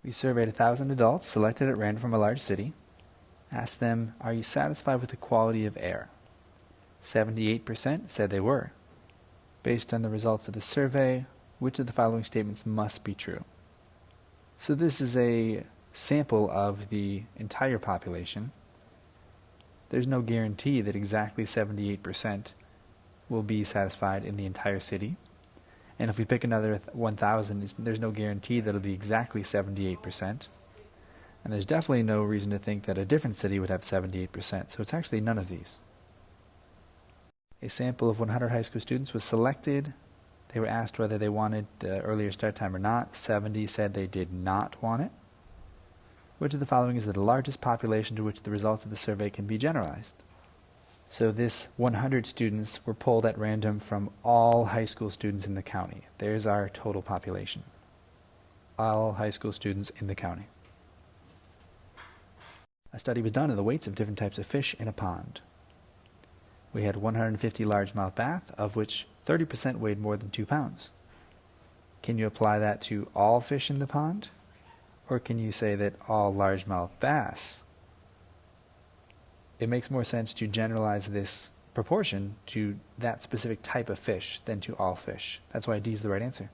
We surveyed 1,000 adults selected at random from a large city, asked them, are you satisfied with the quality of air? 78% said they were. Based on the results of the survey, which of the following statements must be true? So this is a sample of the entire population. There's no guarantee that exactly 78% will be satisfied in the entire city. And if we pick another 1,000, there's no guarantee that it'll be exactly 78%. And there's definitely no reason to think that a different city would have 78%. So it's actually none of these. A sample of 100 high school students was selected. They were asked whether they wanted earlier start time or not. 70 said they did not want it. Which of the following is the largest population to which the results of the survey can be generalized? So this 100 students were polled at random from all high school students in the county. There's our total population. All high school students in the county. A study was done of the weights of different types of fish in a pond. We had 150 largemouth bass, of which 30% weighed more than 2 pounds. Can you apply that to all fish in the pond? Or can you say that all largemouth bass? It makes more sense to generalize this proportion to that specific type of fish than to all fish. That's why D is the right answer.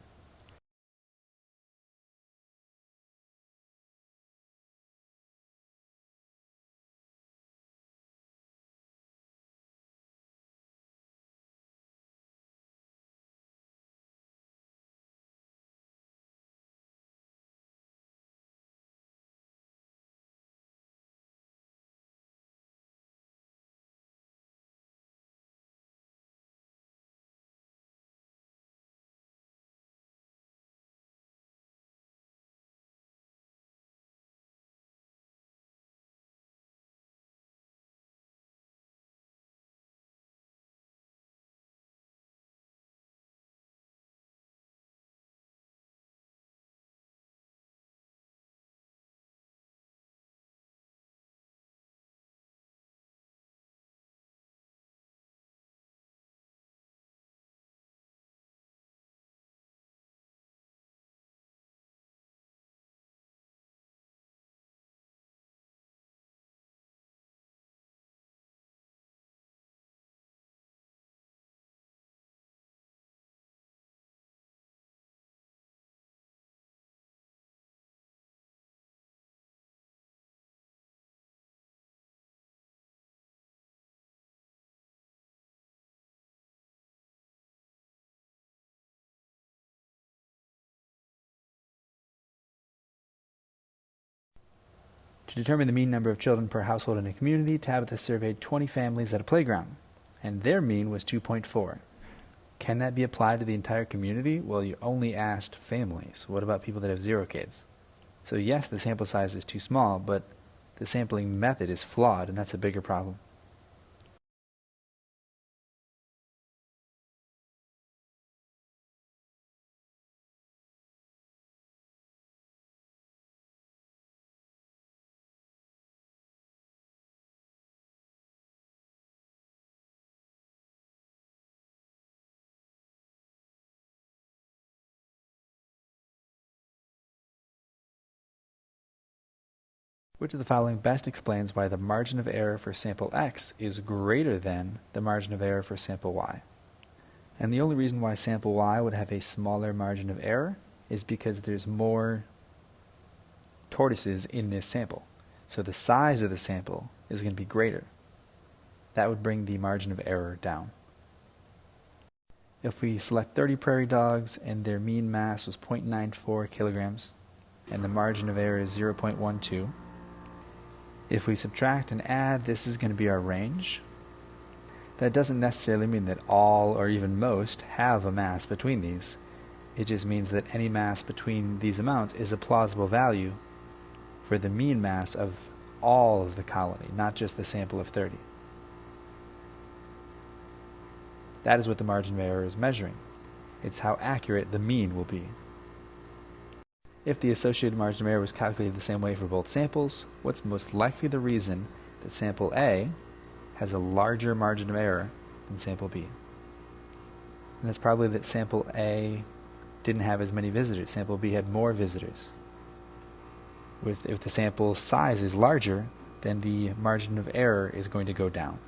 To determine the mean number of children per household in a community, Tabitha surveyed 20 families at a playground, and their mean was 2.4. Can that be applied to the entire community? Well, you only asked families. What about people that have 0 kids? So yes, the sample size is too small, but the sampling method is flawed, and that's a bigger problem. Which of the following best explains why the margin of error for sample X is greater than the margin of error for sample Y? And the only reason why sample Y would have a smaller margin of error is because there's more tortoises in this sample. So the size of the sample is going to be greater. That would bring the margin of error down. If we select 30 prairie dogs and their mean mass was 0.94 kilograms and the margin of error is 0.12, if we subtract and add, this is going to be our range. That doesn't necessarily mean that all or even most have a mass between these. It just means that any mass between these amounts is a plausible value for the mean mass of all of the colony, not just the sample of 30. That is what the margin of error is measuring. It's how accurate the mean will be. If the associated margin of error was calculated the same way for both samples, what's most likely the reason that sample A has a larger margin of error than sample B? And that's probably that sample A didn't have as many visitors. Sample B had more visitors. If the sample size is larger, then the margin of error is going to go down.